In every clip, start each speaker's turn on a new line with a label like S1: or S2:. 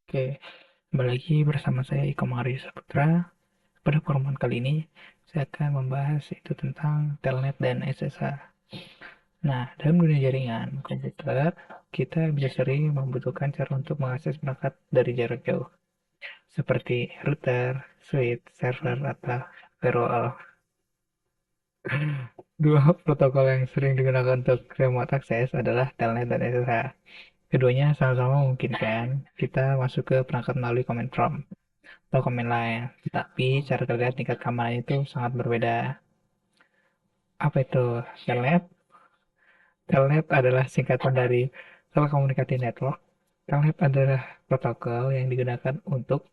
S1: Oke, kembali lagi bersama saya Iko Mari Saputra. Pada pertemuan kali ini, saya akan membahas itu tentang telnet dan SSH. Nah, dalam dunia jaringan komputer, kita bisa sering membutuhkan cara untuk mengakses perangkat dari jarak jauh, seperti router, switch, server, atau firewall. Dua protokol yang sering digunakan untuk remote access adalah telnet dan SSH. Keduanya sama-sama memungkinkan kita masuk ke perangkat melalui command prompt atau komen lain. Tapi cara kerja tingkat keamanan itu sangat berbeda. Apa itu telnet? Telnet adalah singkatan dari telekomunikasi network. Telnet adalah protokol yang digunakan untuk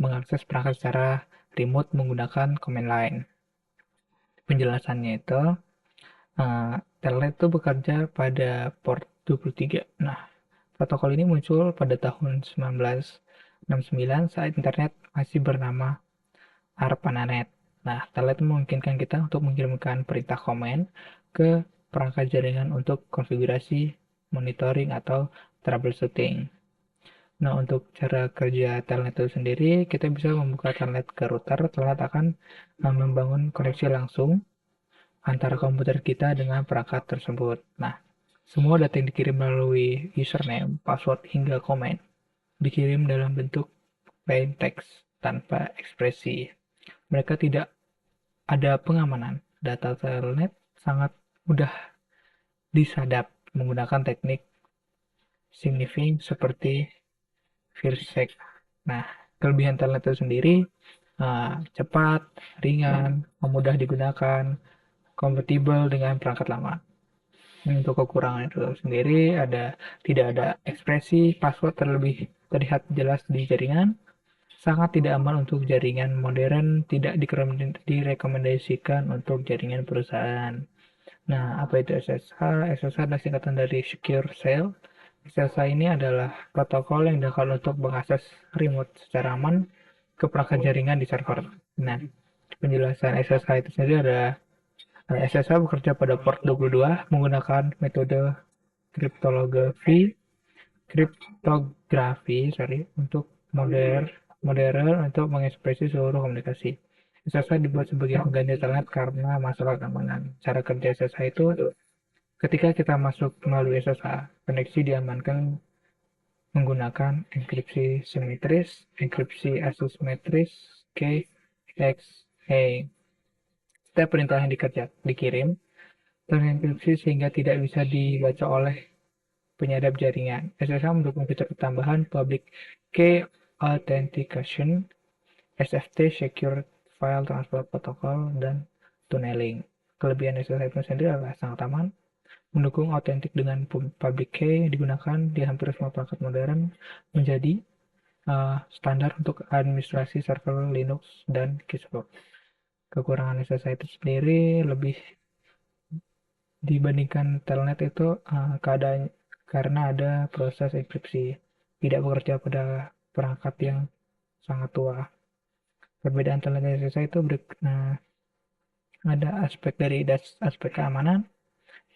S1: mengakses perangkat secara remote menggunakan komen lain. Penjelasannya itu, telnet itu bekerja pada port 23. Nah, protokol ini muncul pada tahun 1969 saat internet masih bernama ARPANET. Nah, telnet memungkinkan kita untuk mengirimkan perintah komen ke perangkat jaringan untuk konfigurasi, monitoring, atau troubleshooting. Nah, untuk cara kerja telnet itu sendiri, kita bisa membuka telnet ke router. Telnet akan membangun koneksi langsung antara komputer kita dengan perangkat tersebut. Nah, semua data yang dikirim melalui username, password, hingga komen dikirim dalam bentuk plain text tanpa ekspresi. Mereka tidak ada pengamanan. Data telnet sangat mudah disadap menggunakan teknik signifying seperti Firsec. Nah, kelebihan telnet itu sendiri cepat, ringan, mudah digunakan, kompatibel dengan perangkat lama. Untuk kekurangan itu sendiri tidak ada ekspresi password terlebih terlihat jelas di jaringan, sangat tidak aman untuk jaringan modern, tidak direkomendasikan untuk jaringan perusahaan. Nah, apa itu SSH? SSH adalah singkatan dari Secure Shell. SSH ini adalah protokol yang digunakan untuk mengakses remote secara aman ke perangkat jaringan di server. Nah, penjelasan SSH itu sendiri adalah SSH bekerja pada port 22 menggunakan metode kriptografi untuk modern untuk mengekspresi seluruh komunikasi. SSH dibuat sebagai pengganti internet karena masalah keamanan. Cara kerja SSH itu ketika kita masuk melalui SSH, koneksi diamankan menggunakan enkripsi simetris, enkripsi asimetris, KXA. Setiap perintah yang dikirim terenkripsi sehingga tidak bisa dibaca oleh penyadap jaringan. SSH mendukung fitur tambahan Public Key Authentication, SFT Secure File Transfer Protocol, dan tunneling. Kelebihan SSH itu sendiri adalah sangat aman, mendukung autentik dengan public key digunakan di hampir semua perangkat modern, menjadi standar untuk administrasi server Linux dan keyboard. Kekurangan SSH itu sendiri lebih dibandingkan telnet itu keadaan karena ada proses enkripsi, tidak bekerja pada perangkat yang sangat tua. Perbedaan telnet dan SSH itu ada aspek dari aspek keamanan,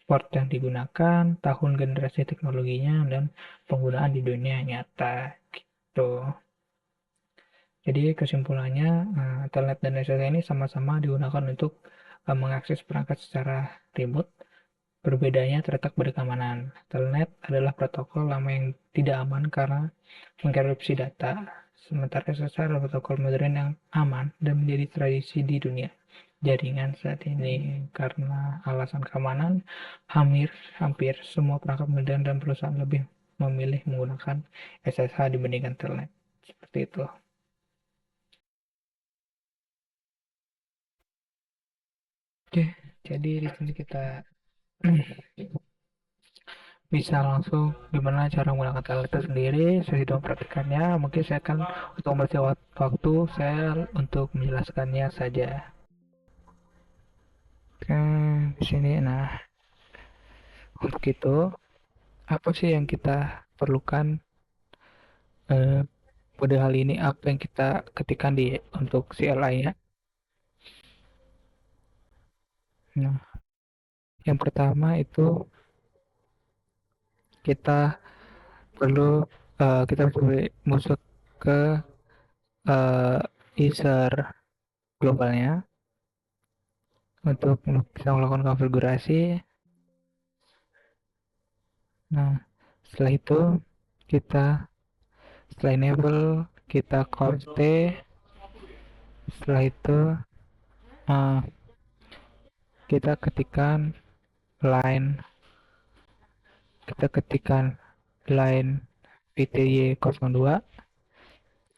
S1: port yang digunakan, tahun generasi teknologinya, dan penggunaan di dunia nyata. Gitu. Jadi kesimpulannya, telnet dan SSH ini sama-sama digunakan untuk mengakses perangkat secara remote. Berbedanya terletak pada keamanan. Telnet adalah protokol lama yang tidak aman karena mengenkripsi data, sementara SSH adalah protokol modern yang aman dan menjadi tradisi di dunia jaringan saat ini. Karena alasan keamanan, hampir semua perangkat modern dan perusahaan lebih memilih menggunakan SSH dibandingkan telnet. Seperti itu. Oke, jadi di sini kita bisa langsung gimana cara menggunakan talent itu sendiri. Saya sudah mempraktikannya. Mungkin saya akan untuk membatasi waktu saya untuk menjelaskannya saja. Oke, di sini. Nah, untuk itu apa sih yang kita perlukan eh, pada hal ini? Apa yang kita ketikkan di untuk CLI ya? Nah, yang pertama itu kita perlu kita perlu musuh. ke user globalnya untuk bisa melakukan konfigurasi. Nah, setelah itu kita setelah enable kita copy T. Setelah itu uh, kita ketikkan line kita ketikkan line PTY02.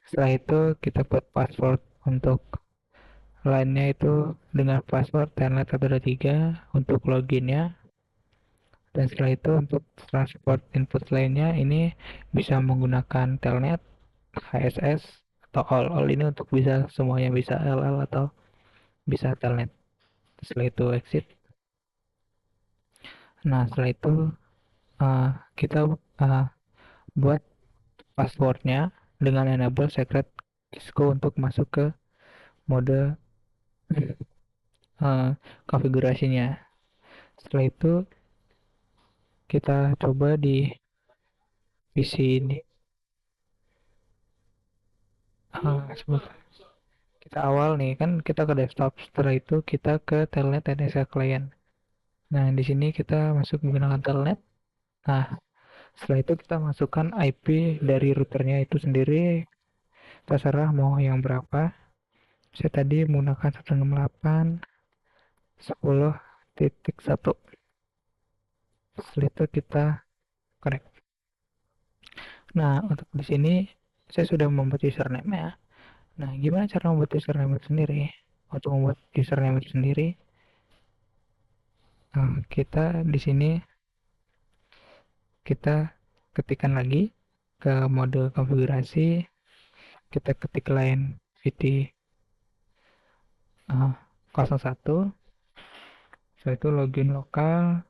S1: Setelah itu kita buat password untuk line-nya itu dengan password telnet123 untuk loginnya. Dan setelah itu untuk transport input lainnya ini bisa menggunakan telnet, HSS, atau all ini untuk bisa semuanya, bisa LL atau bisa telnet. Setelah itu exit. Nah, setelah itu uh, kita buat passwordnya dengan enable secret Cisco untuk masuk ke mode uh, konfigurasinya. Setelah itu kita coba di PC ini. Sebentar. Kita awal nih kan kita ke desktop. Setelah itu kita ke telnet dan SL client. Nah, di sini kita masuk menggunakan telnet. Nah, setelah itu kita masukkan IP dari routernya itu sendiri. Terserah mau yang berapa. Saya tadi menggunakan 168.10.1. Setelah itu kita connect. Nah, untuk di sini saya sudah membuat username ya. Nah, gimana cara membuat username itu sendiri? Untuk membuat username itu sendiri, kita di sini kita ketikkan lagi ke mode konfigurasi, kita ketik line VT 01, setelah itu login lokal.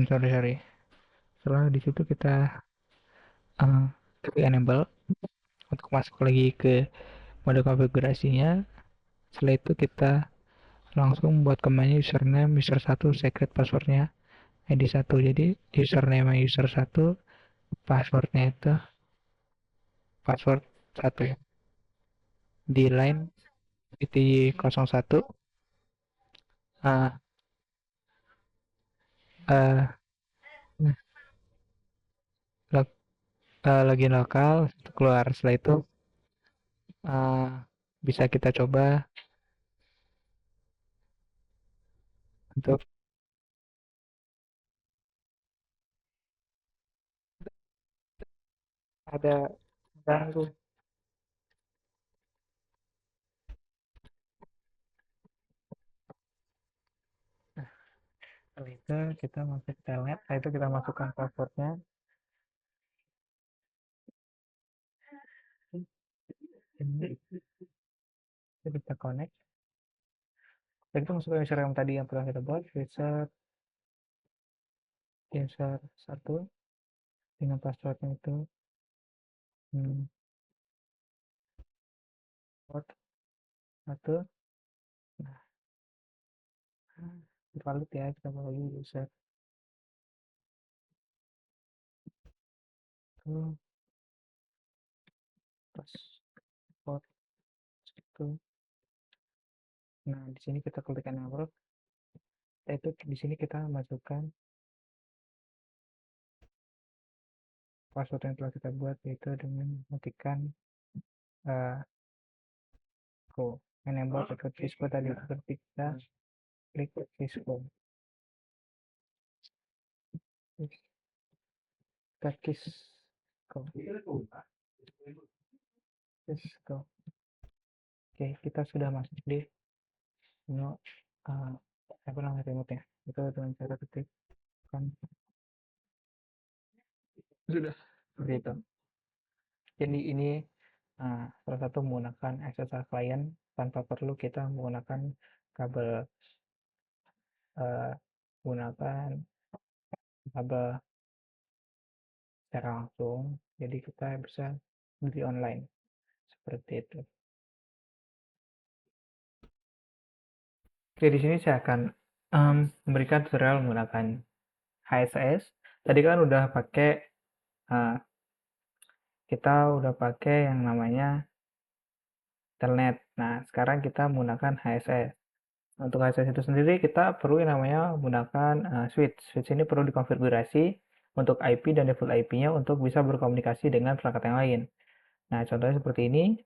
S1: Sorry. Setelah di situ kita ketik enable untuk masuk lagi ke mode konfigurasinya. Setelah itu kita langsung buat commandnya username user 1 secret passwordnya ID 1. Jadi username user 1, passwordnya itu password 1 di line PT01. uh, uh, log, login lokal keluar. Setelah itu uh, bisa kita coba untuk ada ganggu. Setelah itu kita masuk telnet. Setelah itu kita masukkan passwordnya. Ini kita connect. Setelah itu masukkan user yang tadi yang pernah kita buat, user 1 dengan passwordnya itu password 1. Nah, valid ya, kita lagi user itu password itu. Nah, di sini kita klik enable. Itu di sini kita masukkan password yang telah kita buat, yaitu dengan mengetikkan Cisco enable secret Cisco tadi, seperti kita klik Cisco. Kita Cisco. Oke, kita sudah masuk di menu apa namanya remote ya. Itu dengan cara ketik kan sudah seperti itu. Jadi ini salah satu menggunakan SSL client tanpa perlu kita menggunakan kabel uh, menggunakan kabel secara langsung. Jadi kita bisa beli online seperti itu. Oke, di sini saya akan memberikan tutorial menggunakan HSS. Tadi kan udah pakai uh, kita udah pakai yang namanya telnet. Nah, sekarang kita menggunakan HSS. Untuk HSS itu sendiri kita perlu yang namanya menggunakan switch. Switch ini perlu dikonfigurasi untuk IP dan default IP-nya untuk bisa berkomunikasi dengan perangkat yang lain. Nah, contohnya seperti ini.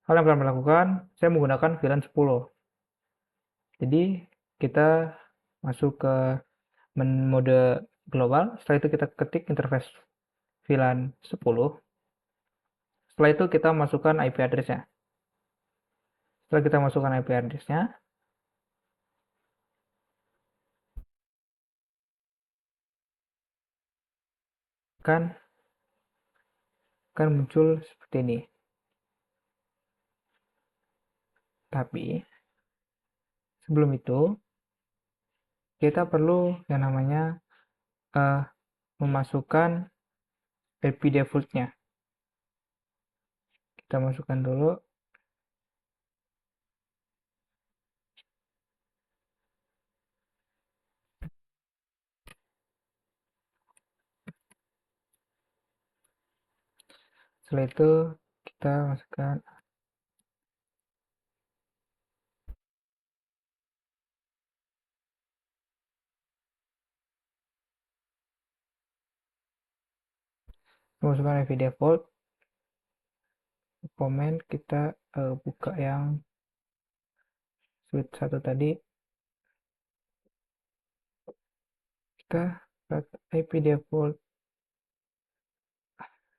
S1: Hal yang pertama dilakukan, saya menggunakan VLAN 10. Jadi, kita masuk ke mode global. Setelah itu kita ketik interface VLAN 10. Setelah itu kita masukkan IP address-nya. Setelah kita masukkan IP address-nya, akan muncul seperti ini. Tapi, sebelum itu, kita perlu yang namanya memasukkan IP default-nya. Kita masukkan dulu. Setelah itu, kita masukkan IP default. Komen kita buka yang switch 1 tadi. Kita IP default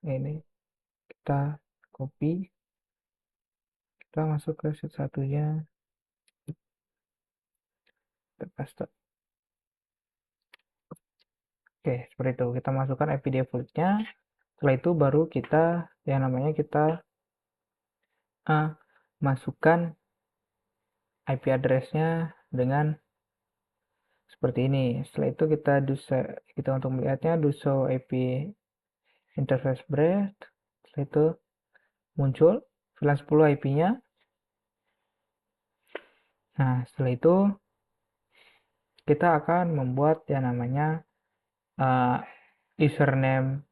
S1: ini kita copy, kita masuk ke switch satunya, kita paste. Oke, seperti itu. Kita masukkan IP default-nya. Setelah itu baru kita yang namanya kita masukkan IP address-nya dengan seperti ini. Setelah itu kita untuk melihatnya do show IP interface breadth. Setelah itu muncul VLAN 10 IP-nya. Nah, setelah itu kita akan membuat yang namanya username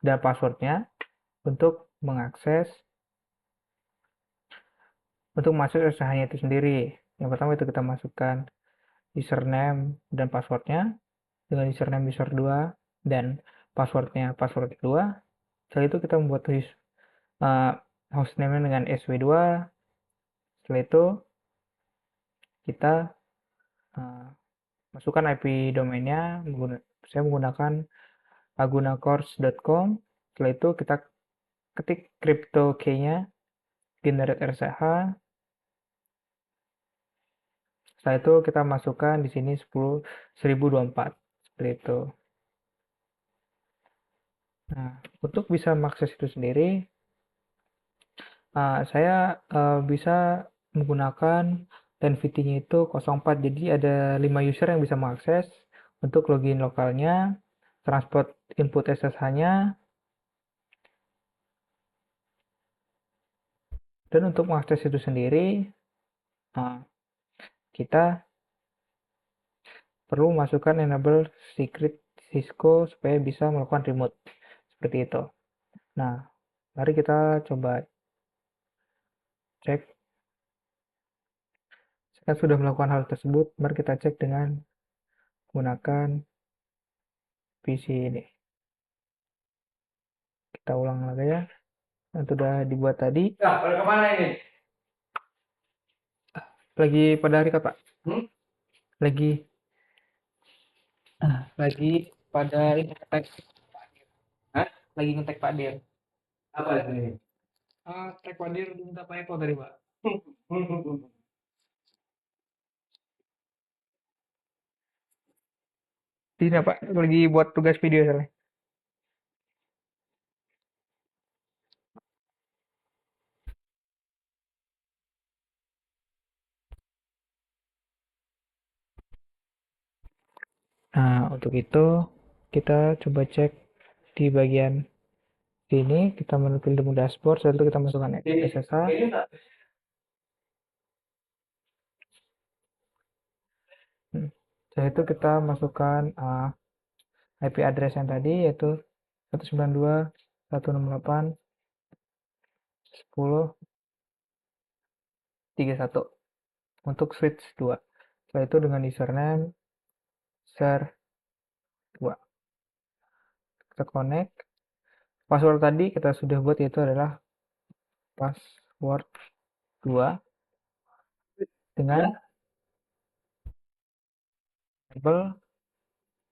S1: dan passwordnya untuk mengakses untuk masuk SSH-nya itu sendiri. Yang pertama itu kita masukkan username dan passwordnya dengan username user 2 dan passwordnya password 2. Setelah itu kita membuat hostname dengan sw2. Setelah itu kita masukkan IP domainnya. Saya menggunakan agunacourse.com. Setelah itu kita ketik crypto key-nya, generate RCH. Setelah itu kita masukkan di sini 1024 seperti itu. Nah, untuk bisa mengakses itu sendiri, saya bisa menggunakan TenVT-nya itu 04. Jadi ada 5 user yang bisa mengakses untuk login lokalnya, transport input SSH-nya, dan untuk mengakses itu sendiri, kita perlu masukkan enable secret Cisco supaya bisa melakukan remote seperti itu. Nah, mari kita coba cek. Saya sudah melakukan hal tersebut, mari kita cek dengan menggunakan PC ini. Kita ulang lagi ya, yang sudah dibuat tadi.
S2: Nah, pada kemana ini?
S1: Lagi pada hari Pak? Lagi pada ngetek.
S2: Hah?
S1: Lagi ngetek Pak Dir.
S2: Apa ini?
S1: Tag Pak Dir diminta Pak Eko tadi Pak. Di sini Pak, lagi buat tugas video soalnya. Nah, untuk itu kita coba cek di bagian sini, kita pilih menu dashboard, setelah itu kita masukkan SSH. Setelah itu kita masukkan IP address yang tadi, yaitu 192.168.10.31 untuk switch 2. Setelah itu dengan username share 2 kita connect. Password tadi kita sudah buat, yaitu adalah password 2 dengan label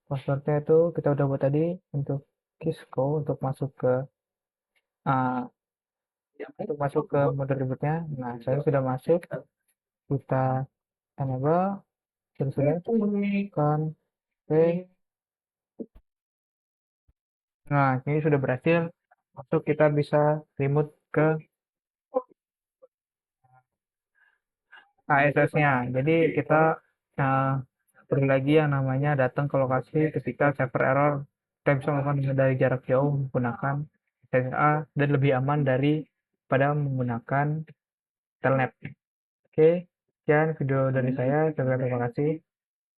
S1: passwordnya itu kita udah buat tadi untuk Kisco untuk masuk ke uh, mode ributnya. Nah, saya sudah masuk, kita enable, terus sudah config. Nah, ini sudah berhasil masuk, kita bisa remote ke ASS-nya. Jadi kita uh, perlu lagi yang namanya datang ke lokasi ketika server error. Kita bisa melakukan dari jarak jauh menggunakan SSA dan lebih aman daripada menggunakan telnet. Oke, sekian video dari saya. Terima kasih.